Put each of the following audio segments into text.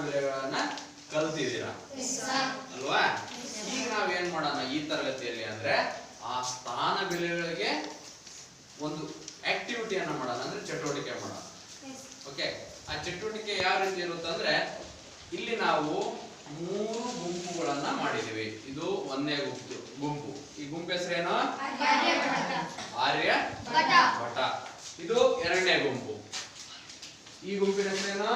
ಬೆಲೆಗಳನ್ನ ಕಲ್ತಿದ್ದೀರಾ ಅಲ್ವಾ? ಈಗ ನಾವೇನ್ ಮಾಡೋಣ ಈ ತರಗತಿಯಲ್ಲಿ ಅಂದ್ರೆ ಆ ಸ್ಥಾನ ಬೆಲೆಗಳಿಗೆ ಒಂದು ಆಕ್ಟಿವಿಟಿಯನ್ನ ಮಾಡೋಣ, ಅಂದ್ರೆ ಚಟುವಟಿಕೆ ಮಾಡೋಣ. ಓಕೆ, ಆ ಚಟುವಟಿಕೆ ಯಾವ ರೀತಿ ಇರುತ್ತೆ ಅಂದ್ರೆ ಇಲ್ಲಿ ನಾವು 3 ಗುಂಪುಗಳನ್ನ ಮಾಡಿದೀವಿ. ಇದು 1ನೇ ಗುಂಪು. ಈ ಗುಂಪು ಹೆಸರೇನು? ಆರ್ಯಭಟ. ಇದು 2ನೇ ಗುಂಪು. ಈ ಗುಂಪಿನ ಹೆಸರೇನು?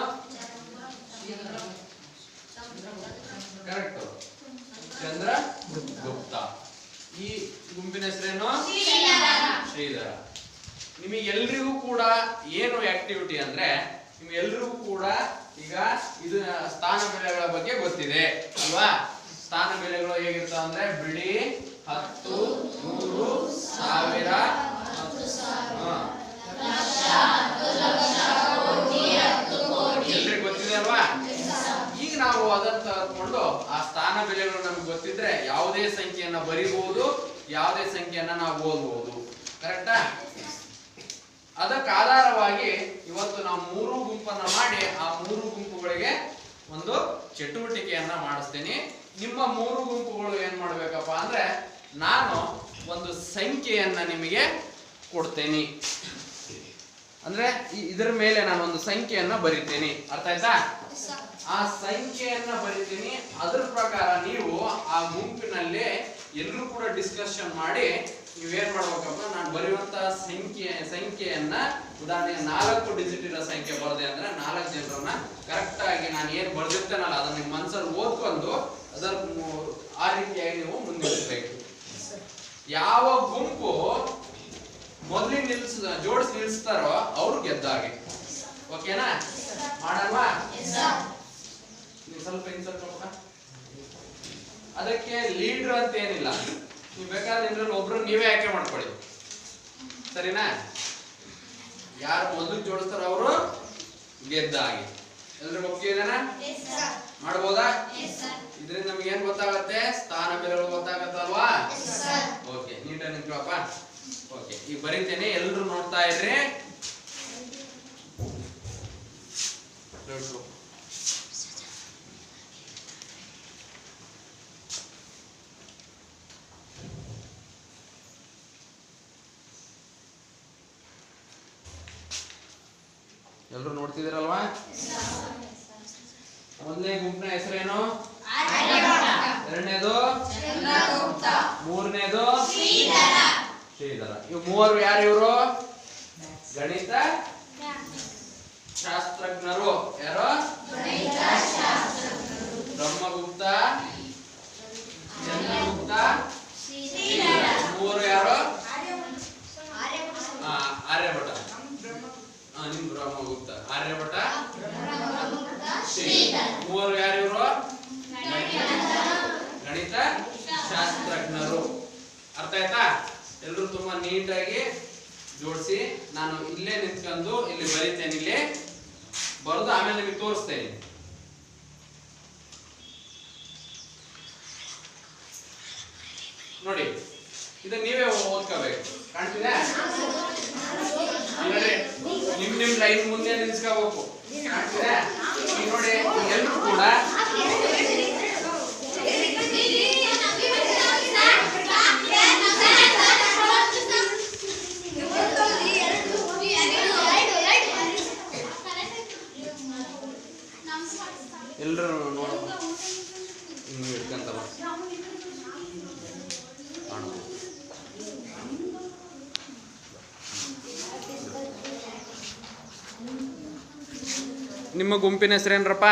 ಕರೆಕ್ಟ್, ಚಂದ್ರಗುಪ್ತ. ಈ ಗುಂಪಿನ ಹೆಸರೇನು? ಶ್ರೀಧರ. ನಿಮಗೆಲ್ರಿಗೂ ಕೂಡ ಏನು ಆಕ್ಟಿವಿಟಿ ಅಂದ್ರೆ ನಿಮ್ಗೆಲ್ರಿಗೂ ಕೂಡ ಈಗ ಇದು ಸ್ಥಾನ ಬೆಲೆಗಳ ಬಗ್ಗೆ ಗೊತ್ತಿದೆ ಅಲ್ವಾ? ಸ್ಥಾನ ಬೆಲೆಗಳು ಹೇಗಿರ್ತಾವ ಅಂದ್ರೆ ಬಿಡಿ, 10, 100, 1000, ಎಲ್ರಿಗೂ ಗೊತ್ತಿದೆ ಅಲ್ವಾ? ಈಗ ನಾವು ಅದನ್ನ ತಗೊಂಡು ಆ ಸ್ಥಾನ ಬೆಲೆಗಳು ನಮ್ಗೆ ಗೊತ್ತಿದ್ರೆ ಯಾವುದೇ ಸಂಖ್ಯೆಯನ್ನ ಬರೀಬಹುದು, ಯಾವುದೇ ಸಂಖ್ಯೆಯನ್ನ ನಾವು ಓದಬಹುದು. ಕರೆಕ್ಟಾ? ಅದಕ್ಕೆ ಆಧಾರವಾಗಿ ಇವತ್ತು ನಾವು 3 ಗುಂಪನ್ನ ಮಾಡಿ ಆ 3 ಗುಂಪುಗಳಿಗೆ ಒಂದು ಚಟುವಟಿಕೆಯನ್ನ ಮಾಡಿಸ್ತೀನಿ. ನಿಮ್ಮ 3 ಗುಂಪುಗಳು ಏನ್ ಮಾಡ್ಬೇಕಪ್ಪ ಅಂದ್ರೆ ನಾನು ಒಂದು ಸಂಖ್ಯೆಯನ್ನ ನಿಮಗೆ ಕೊಡ್ತೇನೆ. ಅಂದ್ರೆ ಇದರ ಮೇಲೆ ನಾನು ಒಂದು ಸಂಖ್ಯೆಯನ್ನ ಬರಿತೀನಿ. ಅರ್ಥ ಆಯ್ತಾ? ಆ ಸಂಖ್ಯೆಯನ್ನ ಬರಿತೀನಿ. ಅದ್ರ ಪ್ರಕಾರ ನೀವು ಆ ಗುಂಪಿನಲ್ಲಿ ಎಲ್ಲರೂ ಕೂಡ ಡಿಸ್ಕಷನ್ ಮಾಡಿ ನೀವೇನ್ ಮಾಡ್ಬೇಕಪ್ಪ, ನಾನು ಬರೆಯುವಂತಹ ಸಂಖ್ಯೆಯನ್ನ ಉದಾಹರಣೆಗೆ 4 ಡಿಜಿಟ್ ಇರೋ ಸಂಖ್ಯೆ ಬರದೆ ಅಂದ್ರೆ 4 ಜನರನ್ನ ಕರೆಕ್ಟ್ ಆಗಿ ನಾನು ಏನ್ ಬರ್ದಿರ್ತೇನಲ್ಲ ಅದನ್ನ ನಿಮ್ಮ ಮನಸ್ಸಲ್ಲಿ ಓದ್ಕೊಂಡು ಅದರ ಆ ರೀತಿಯಾಗಿ ನೀವು ಮುಂದುವರಿಸಬೇಕು. ಯಾವ ಗುಂಪು ಮೊದಲಿಗೆ ಜೋಡಿಸಿ ನಿಲ್ಲಿಸ್ತಾರೋ ಅವ್ರು ಗೆದ್ದಾಗೆ. ಓಕೆನಾ? ಮಾಡಲ್ವಾ? ಸ್ವಲ್ಪ ಅದಕ್ಕೆ ಲೀಡರ್ ಅಂತ ಏನಿಲ್ಲ. ನೀವು ಬೇಕಾದ್ರೆ ನಿಮ್ರಲ್ಲಿ ಒಬ್ರು ನೀವೇ ಆಯ್ಕೆ ಮಾಡ್ಕೊಳ್ಳಿ. ಸರಿನಾ? ಯಾರು ಮೊದಲು ಜೋಡಿಸ್ತಾರೋ ಅವರು ಗೆದ್ದಾಗಿ. ಎಲ್ರಿಗೂ ಒಪ್ಪಿಗೆನಾ? ಮಾಡ್ಬೋದಾ? ಇದರಿಂದ ನಮ್ಗೆ ಏನ್ ಗೊತ್ತಾಗತ್ತೆ? ಸ್ಥಾನ ಬೆಲೆಗಳು ಗೊತ್ತಾಗತ್ತಲ್ವಾ? ಓಕೆ, ನೀಟಾಗಿ ನಿಂತ್ಕೊಳಪ್ಪ. ಓಕೆ, ಈಗ ಬರೀತೇನೆ, ಎಲ್ರು ನೋಡ್ತಾ ಇರ್ರಿ. ಎಲ್ರು ನೋಡ್ತಿದ್ದೀರಲ್ವಾ? ಮೊದಲನೇ ಗುಂಪಿನ ಹೆಸರೇನು? ಎರಡನೇದು? ಮೂರನೇದು? ಶ್ರೀಧರ. ಇವ್ 3 ಯಾರು? ಇವರು ಗಣಿತ ಶಾಸ್ತ್ರಜ್ಞರು. ಯಾರು? ಬ್ರಹ್ಮಗುಪ್ತ, ಚಂದ್ರಗುಪ್ತ, 3 ಯಾರು? ಆರ್ಯಭಟ. ನಿಮ್ ಬ್ರಹ್ಮಗುಪ್ತ, ಆರ್ಯಭಟ, ಶ್ರೀಧರ. 3 ಯಾರು? ಇವರು ಗಣಿತ ಶಾಸ್ತ್ರಜ್ಞರು. ಅರ್ಥ ಆಯ್ತಾ? ಎಲ್ರು ತುಂಬಾ ನೀಟಾಗಿ ಜೋಡಿಸಿ. ನಾನು ಇಲ್ಲೇ ನಿಂತ್ಕೊಂಡು ಇಲ್ಲಿ ಬರೀತೇನೆ. ಇಲ್ಲಿ ಬರೆದು ಆಮೇಲೆ ನಿಮಗೆ ತೋರಿಸ್ತೇನೆ. ನೋಡಿ, ಇದನ್ನ ನೀವೇ ಓದ್ಕೋಬೇಕು. ಕಾಣ್ತಿದೆ? ಅಂದ್ರೆ ನಿಮ್ ಲೈನ್ ಮುಂದೆ ನಿಲ್ಸ್ಕೋಬೇಕು. ಕಾಣ್ತಿದೆ? ಈಗ ನೋಡಿ, ಎಲ್ರು ಕೂಡ ಎಲ್ಲರೂ ನೋಡಪ್ಪ, ಹಿಂಗೆ ಇಟ್ಕೊಂತಲ್ಲ ನಿಮ್ಮ ಗುಂಪಿನ ಹೆಸರೇನ್ರಪ್ಪ?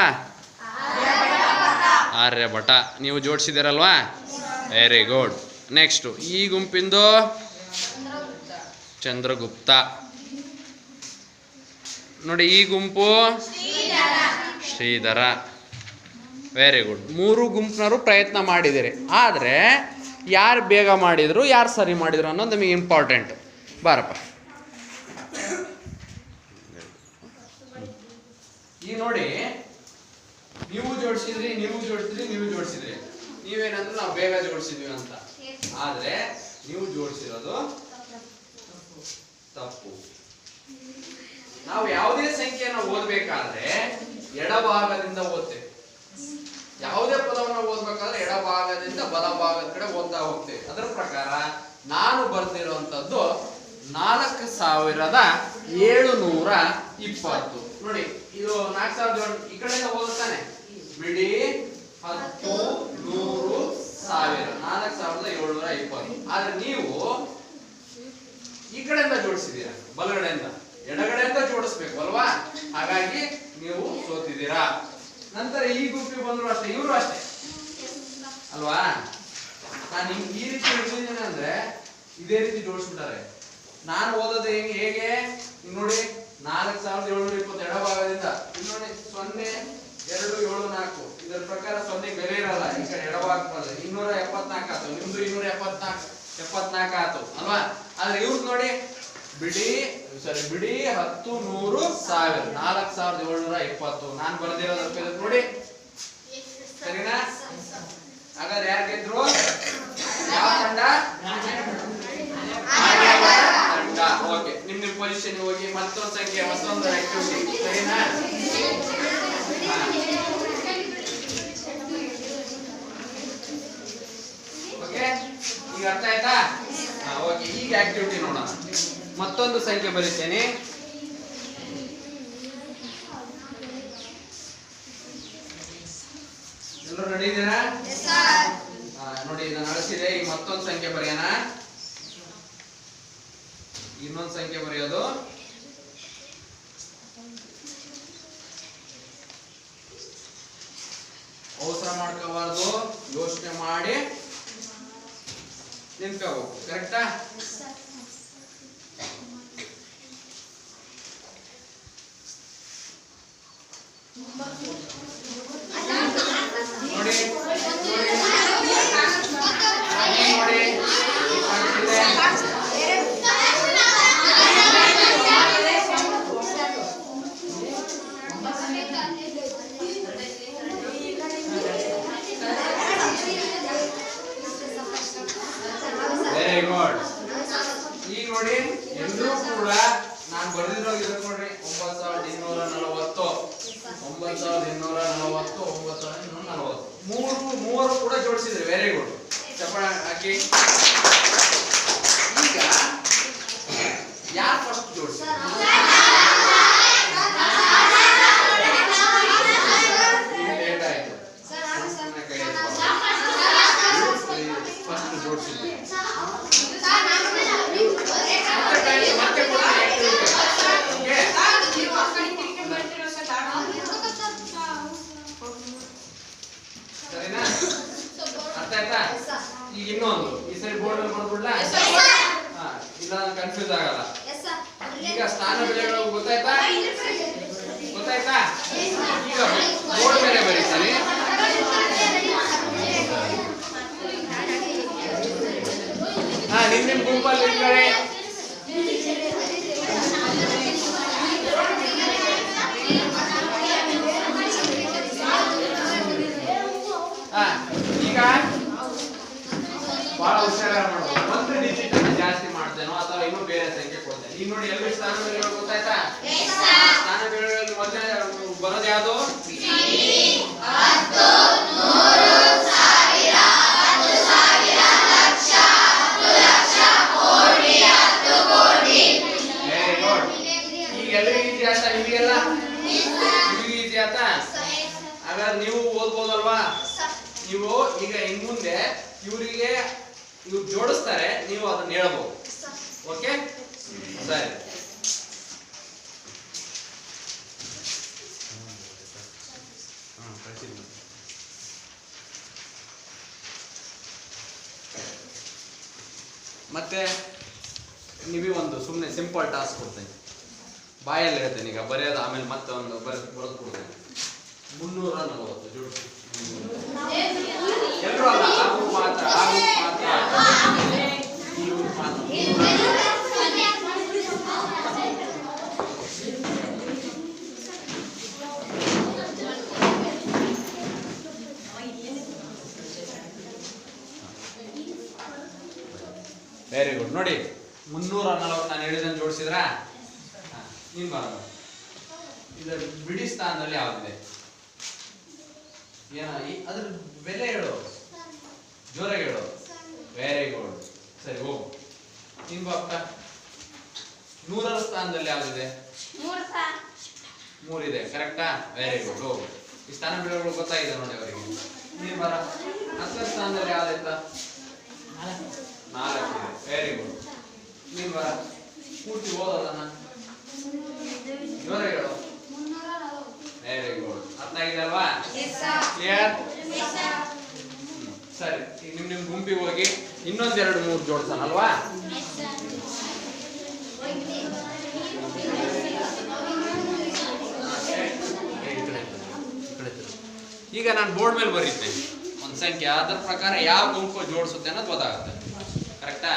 ಆರ್ಯಭಟ. ನೀವು ಜೋಡಿಸಿದಿರಲ್ವಾ? Very good. ನೆಕ್ಸ್ಟ್ ಈ ಗುಂಪಿಂದು ಚಂದ್ರಗುಪ್ತ. ನೋಡಿ, ಈ ಗುಂಪು ಶ್ರೀಧರ. Very good. 3 ಗುಂಪಿನವರು ಪ್ರಯತ್ನ ಮಾಡಿದಿರಿ. ಆದರೆ ಯಾರು ಬೇಗ ಮಾಡಿದ್ರು, ಯಾರು ಸರಿ ಮಾಡಿದ್ರು ಅನ್ನೋದು ನಮಗೆ ಇಂಪಾರ್ಟೆಂಟ್. ಬಾರಪ್ಪ. ಈಗ ನೋಡಿ, ನೀವು ಜೋಡಿಸಿದ್ರಿ, ನೀವು ಜೋಡಿಸಿದ್ರಿ. ನೀವೇನಂದ್ರೆ ನಾವು ಬೇಗ ಜೋಡಿಸಿದ್ವಿ ಅಂತ. ಆದ್ರೆ ನೀವು ಜೋಡಿಸಿರೋದು ತಪ್ಪು. ನಾವು ಯಾವುದೇ ಸಂಖ್ಯೆಯನ್ನು ಓದಬೇಕಾದ್ರೆ ಎಡಭಾಗದಿಂದ ಓದ್ತೇವೆ. ನಾವು ಓದ್ಬೇಕಾದ್ರೆ ಎಡಭಾಗದಿಂದ ಬಲಭಾಗದ ಕಡೆ ಓದ್ತಾ ಹೋಗ್ತೇವೆ. ಅದರ ಪ್ರಕಾರ ನಾನು ಬರ್ದಿರುವಂತದ್ದು 4720. ನೋಡಿ ಇದು 4000 ಈ ಕಡೆಯಿಂದ ಓದುತ್ತಾನೆ ಬಿಡಿ 10 100 1000 4720. ಆದ್ರೆ ನೀವು ಈ ಕಡೆಯಿಂದ ಜೋಡಿಸಿದ್ದೀರಾ, ಬಲಗಡೆಯಿಂದ ಎಡಗಡೆಯಿಂದ ಜೋಡಿಸ್ಬೇಕು ಅಲ್ವಾ, ಹಾಗಾಗಿ ನೀವು ಸೋತಿದ್ದೀರಾ. ನಂತರ ಈ ಗುಂಪಿಗೆ ಬಂದ್ರು ಅಷ್ಟೇ, ಇವರು ಅಷ್ಟೇ ಅಲ್ವಾ. ನಾನು ಈ ರೀತಿ ಹಿಡಿದಿದ್ದೇನೆ ಅಂದ್ರೆ ಇದೇ ರೀತಿ ಜೋಡಿಸ್ಬಿಟ್ಟಾರೆ. ನಾನು ಓದೋದು ಹೇಗೆ ನೋಡಿ 4720 ಎಡಭಾಗದಿಂದ ಇಲ್ಲಿ ನೋಡಿ 0274. ಇದರ ಪ್ರಕಾರ 0 ಬೆಲೆ ಇರಲ್ಲ, ಈ ಕಡೆ ಎಡಭಾಗ 274 ಆಯ್ತು, ನಿಮ್ದು 274 ಆಯ್ತು ಅಲ್ವಾ. ಆದ್ರೆ ಇವ್ರದ್ದು ನೋಡಿ ಬಿಡಿ 10 100 1000 4720. ನಾನು ಬರ್ದಿರೋದು ನೋಡಿ ಸರಿನಾ. ಹಾಗಾದ್ರೆ ಯಾರು ಗೆದ್ರು? ಯಾವ ತಂಡ? ತಂಡ. ಓಕೆ, ನಿಮ್ ಪೊಸಿಷನ್ ಹೋಗಿ ಮತ್ತೊಂದು ಸಂಖ್ಯೆ ಮತ್ತೊಂದು ಆಕ್ಟಿವಿಟಿ ಸರಿನಾ. ಓಕೆ, ಈಗ ಅರ್ಥ ಆಯ್ತಾ? ಓಕೆ, ಈಗ ಆಕ್ಟಿವಿಟಿ ನೋಡೋಣ. ಮತ್ತೊಂದು ಸಂಖ್ಯೆ ಬರೀತೇನೆ. ಎಲ್ಲರೂ ರೆಡಿ ಇದ್ದೀರಾ? ನೋಡಿ ಇದನ್ನ ಅಳಿಸಿದೆ. ಈಗ ಮತ್ತೊಂದು ಸಂಖ್ಯೆ ಬರೆಯೋಣ. ಇನ್ನೊಂದು ಸಂಖ್ಯೆ ಬರೆಯೋದು. ಅವಸರ ಮಾಡ್ಕೋಬಾರ್ದು, ಯೋಚನೆ ಮಾಡಿ ನಿಂತ್ಕೋಬೇಕು. ಕರೆಕ್ಟಾ? ನೋಡಿ ವೆರಿ ಗುಡ್. ಈಗ ನೋಡಿ ಎಲ್ಲರೂ ಕೂಡ ನಾನು ಬರ್ದಿರೋ ಇದಕ್ಕೆ ನೋಡ್ರಿ 9240 9240 9240 ಮೂವರು ಕೂಡ ಜೋಡಿಸಿದ್ರಿ. ವೆರಿ ಗುಡ್, ಚಪ್ಪಾಳೆ ಹಾಕಿ. ಈಗ ಯಾರು ಫಸ್ಟ್ ಜೋಡಿಸಿ? ಲೇಟ್ ಆಯ್ತು, ಫಸ್ಟ್ ಜೋಡಿಸಿದ್ರಿ. ಮತ್ತೆ ಸರಿನಾ? ಅರ್ಥ ಆಯ್ತಾ? ಈಗ ಇನ್ನೊಂದು ಈ ಸರಿ ಬೋರ್ಡ್ ಅಲ್ಲಿ ಬರ್ಬಿಡ್ಲಾ? ಇಲ್ಲ ಕನ್ಫ್ಯೂಸ್ ಆಗಲ್ಲ. ಈಗ ಸ್ಥಾನ ಬೆಲೆಗಳು ಗೊತ್ತಾಯ್ತಾ? ಈಗ ಬೋರ್ಡ್ ಮೇಲೆ ಬರೀತೀನಿ. ನಿಮ್ ಗುಂಪಲ್ಲಿ ಇರ್ತಾರೆ. ಈಗ ಬಹಳ ಹುಷಾರ ಮಾಡೋದು. ಒಂದು ಡಿಜಿಟ್ ಜಾಸ್ತಿ ಮಾಡ್ತೇನೋ ಅಥವಾ ಇನ್ನೂ ಬೇರೆ ಸಂಖ್ಯೆ ಕೊಡ್ತೇನೆ. ಈಗ ನೋಡಿ ಎಲ್ಲಿ ಸ್ಥಾನ ಬೆಲೆಗಳು ಗೊತ್ತಾಯ್ತಾ? ಸ್ಥಾನ ಬೆಲೆಗಳಲ್ಲಿ ಮೊದಲೇ ಬರೋದು ಯಾವುದು? ಹಾಗಾದ್ರೆ ನೀವು ಓದ್ಬೋದಲ್ವಾ? ನೀವು ಈಗ ಇನ್ ಮುಂದೆ ಇವರಿಗೆ ಇವ್ರು ಜೋಡಿಸ್ತಾರೆ, ನೀವು ಅದನ್ನ ಹೇಳ್ಬೋದು. ಓಕೆ, ಸರಿ. ಮತ್ತೆ ನೀವೇ ಒಂದು ಸುಮ್ಮನೆ ಸಿಂಪಲ್ ಟಾಸ್ಕ್ ಕೊಡ್ತೇನೆ, ಬಾಯಲ್ಲಿ ಹೇಳ್ತೇನೆ. ಈಗ ಬರೆಯೋದು ಆಮೇಲೆ ಮತ್ತೆ ಒಂದು ಬರೆದು ಕೊಡ್ತೇನೆ. 340 ಜೋಡಿಸಿ. ಎಲ್ಲರೂ ಅಲ್ಲ, ಆ ಗುಂಪು ಮಾತ್ರ, ಆ ಗುಂಪು ಮಾತ್ರ, ಈ ಗುಂಪು ಮಾತ್ರ. Very good. ನೋಡಿ 340 ನಾನು ಹೇಳಿದಂಗೆ ಜೋಡಿಸಿದ್ರಾ? ನೀನ್ ಬರೋದು. ಇದರ ಬಿಡಿ ಸ್ಥಾನದಲ್ಲಿ ಯಾವುದಿದೆ? ಅದ್ರ ಬೆಲೆ ಹೇಳು, ಜೋರಾಗಿ ಹೇಳು. Very good. ಸರಿ ಹೋಗು. ನಿಂಗು ಅಕ್ಕ 100ರ ಸ್ಥಾನದಲ್ಲಿ ಯಾವ್ದಿದೆ? 3 ಇದೆ. ಕರೆಕ್ಟಾ? Very good. ಹೋಗು. ಈ ಸ್ಥಾನ ಬೆಲೆಗಳು ಗೊತ್ತಾಗಿದೆ ನೋಡಿ ಅವರಿಗೆ. ನೀನ್ ಬರ 10ರ ಸ್ಥಾನದಲ್ಲಿ ಯಾವ್ದಾಯ್ತಾ? 4 ಇದೆ. Very good. ನೀನ್ ಬರ ಪೂರ್ತಿ ಓದೋದನ್ನ ಜೋರಾಗಿ ಹೇಳು. Very good. ಅರ್ಥ ಆಗಿದೆ ಅಲ್ವಾ? ಕ್ಲಿಯರ್? ಸರಿ, ಈಗ ನಿಮ್ ಗುಂಪಿಗೆ ಹೋಗಿ ಇನ್ನೊಂದ್ 2-3 ಜೋಡ್ಸೋಣ ಅಲ್ವಾ? ಈಗ ನಾನು ಬೋರ್ಡ್ ಮೇಲೆ ಬರೀತೇನೆ ಒಂದ್ ಸಂಖ್ಯೆ, ಅದರ ಪ್ರಕಾರ ಯಾವ ಗುಂಪು ಜೋಡಿಸುತ್ತೆ ಅನ್ನೋದು ಗೊತ್ತಾಗುತ್ತೆ. ಕರೆಕ್ಟಾ?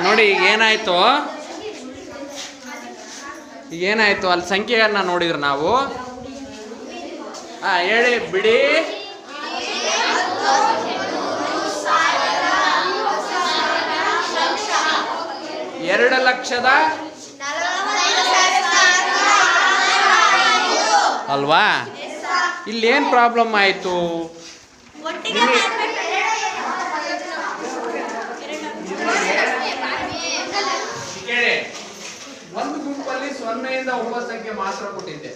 ನೋಡಿ ಈಗ ಏನಾಯ್ತು ಅಲ್ಲಿ ಸಂಖ್ಯೆಯನ್ನ ನೋಡಿದ್ರೆ ನಾವು ಹೇಳಿ ಬಿಡಿ. ಎರಡು ಲಕ್ಷದ ಅಲ್ವಾ? ಇಲ್ಲಿ ಏನ್ ಪ್ರಾಬ್ಲಮ್ ಆಯ್ತು? ಒಂದು ಗುಂಪಲ್ಲಿ 0ಇಂದ 9 ಸಂಖ್ಯೆ ಮಾತ್ರ ಕೊಟ್ಟಿದ್ದೆ.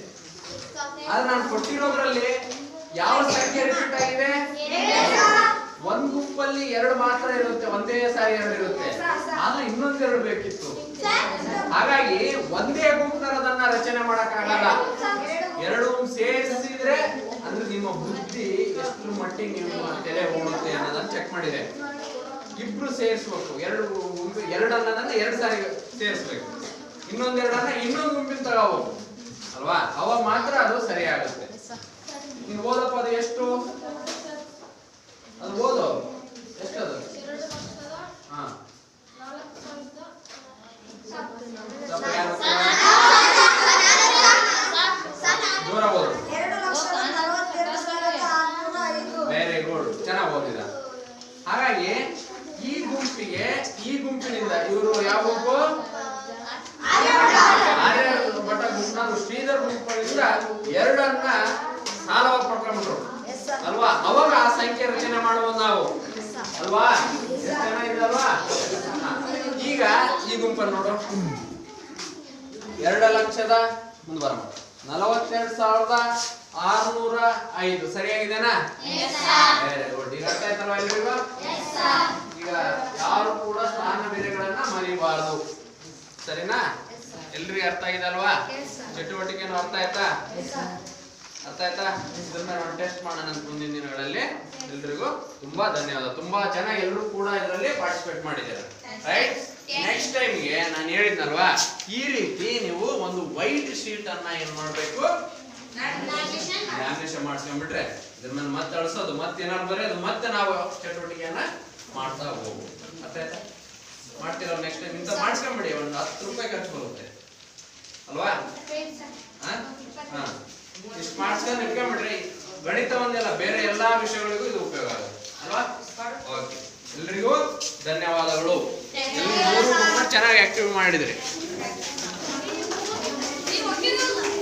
ಆದ್ರೆ ನಾನು ಕೊಟ್ಟಿರೋದ್ರಲ್ಲಿ ಯಾವ ಸಂಖ್ಯೆ ರಿಪೀಟ್ ಆಗಿದೆ? ಒಂದ್ ಗುಂಪಲ್ಲಿ 2 ಮಾತ್ರ ಇರುತ್ತೆ, ಒಂದೇ ಸಾರಿ 2 ಇರುತ್ತೆ. ಆದ್ರೆ ಇನ್ನೊಂದ್ 2 ಬೇಕಿತ್ತು. ಹಾಗಾಗಿ ಒಂದೇ ಗುಂಪನ್ನ ರಚನೆ ಮಾಡಕ್ಕಾಗಲ್ಲ. 2 ಸೇರಿಸಿದ್ರೆ ಅಂದ್ರೆ ನಿಮ್ಮ ಬುದ್ಧಿ ಎಷ್ಟು ಮಟ್ಟಿಗೆ ನಿಮ್ಮ ತಲೆ ಓಡುತ್ತೆ ಅನ್ನೋದನ್ನ ಚೆಕ್ ಮಾಡಿದೆ. ಇಬ್ರು ಸೇರಿಸ್ಬೇಕು. 2 ಅನ್ನೋದನ್ನ 2 ಸಾರಿ ಸೇರಿಸ್ಬೇಕು. ಇನ್ನೊಂದ್ 2 ಇನ್ನೊಂದು ಗುಂಪಿನ ತಗೋಬೇಕು ಅಲ್ವಾ? ಅವಾಗ ಮಾತ್ರ ಅದು ಸರಿ ಆಗುತ್ತೆ. ನೀನು ಓದಪ್ಪ, ಅದು ಎಷ್ಟು? ಅದು ಓದೋ ಎಷ್ಟದು? ಜೋರ ಓದು. ವೆರಿ ಗುಡ್, ಚೆನ್ನಾಗಿ ಓದಿದ. ಹಾಗಾಗಿ ಈ ಗುಂಪಿನಿಂದ ಇವರು ಯಾವ ಗುಂಪು? ಆರ್ಯಭಟ ಗುಂಪು. ಶ್ರೀಧರ್ ಗುಂಪಿನಿಂದ 2 ಸಾಲವಾಗಿ ಪಡ್ಕೊಂಡ್ಬಿಟ್ರು ಅಲ್ವಾ? ಅವಾಗ ಆ ಸಂಖ್ಯೆ ರಚನೆ ಮಾಡುವುದು ನಾವು ಅಲ್ವಾ? ಚೆನ್ನಾಗಿದಲ್ವಾ? ಈಗ ಈ ಗುಂಪನ್ನು ನೋಡು. 2 ಲಕ್ಷದ ಮುಂದೆ ಬರ 42,605 ಸರಿಯಾಗಿದೆನಾ? Very good. ಈಗ ಅರ್ಥ ಆಯ್ತಲ್ವಾ ಎಲ್ರಿಗೂ? ಈಗ ಯಾರು ಕೂಡ ಸ್ಥಾನ ಬೆಲೆಗಳನ್ನ ಮರಿಬಾರದು. ಸರಿನಾ? ಎಲ್ರಿಗೂ ಅರ್ಥ ಆಗಿದೆ ಅಲ್ವಾ? ಚಟುವಟಿಕೆನೂ ಅರ್ಥ ಆಯ್ತಾ? ಇದನ್ನ ಟೆಸ್ಟ್ ಮಾಡೋಣ ಮುಂದಿನ ದಿನಗಳಲ್ಲಿ. ಎಲ್ರಿಗೂ ತುಂಬಾ ಧನ್ಯವಾದ. ತುಂಬಾ ಚೆನ್ನಾಗಿ ಎಲ್ಲರೂ ಕೂಡ ಇದರಲ್ಲಿ ಪಾರ್ಟಿಸಿಪೇಟ್ ಮಾಡಿದ್ದಾರೆ. ರೈಟ್? ನೆಕ್ಸ್ಟ್ ಟೈಮ್ಗೆ ನಾನು ಹೇಳಿದ್ನಲ್ವಾ, ಈ ರೀತಿ ನೀವು ಒಂದು ವೈಟ್ ಶೀಟ್ ಅನ್ನ ಏನ್ ಮಾಡ್ಬೇಕು? ಲ್ಯಾಮಿನೇಷನ್ ಮಾಡಿಸ್ಕೊಂಡ್ಬಿಟ್ರೆ ಇದ್ರ ಮೇಲೆ ಮತ್ತೆ ಅಳಿಸೋದು, ಮತ್ತೆ ಏನಾದ್ರು ಬರೆಯೋದು, ಮತ್ತೆ ನಾವು ಚಟುವಟಿಕೆಯನ್ನ ಮಾಡ್ತಾ ಹೋಗ್ಬೋದು. ಅರ್ಥ ಆಯ್ತಾ? ಮಾಡ್ತಿರೋ ನೆಕ್ಸ್ಟ್ ಟೈಮ್ ಇಂತ ಮಾಡಿಸ್ಕೊಂಡ್ಬಿಡಿ. ಒಂದು 10 ರೂಪಾಯಿ ಖರ್ಚು ಬರುತ್ತೆ ಅಲ್ವಾ? ಇಷ್ಟು ಮಾಡಿಸ್ಕೊಂಡು ಇಟ್ಕೊಂಡ್ಬಿಟ್ರೆ ಗಣಿತ ಒಂದೆಲ್ಲ ಬೇರೆ ಎಲ್ಲಾ ವಿಷಯಗಳಿಗೂ ಇದು ಉಪಯೋಗ ಆಗುತ್ತೆ ಅಲ್ವಾ? ಓಕೆ, ಎಲ್ರಿಗೂ ಧನ್ಯವಾದಗಳು. ಎಲ್ಲರೂ ಚೆನ್ನಾಗಿ ಆಕ್ಟಿವ್ ಮಾಡಿದ್ರಿ.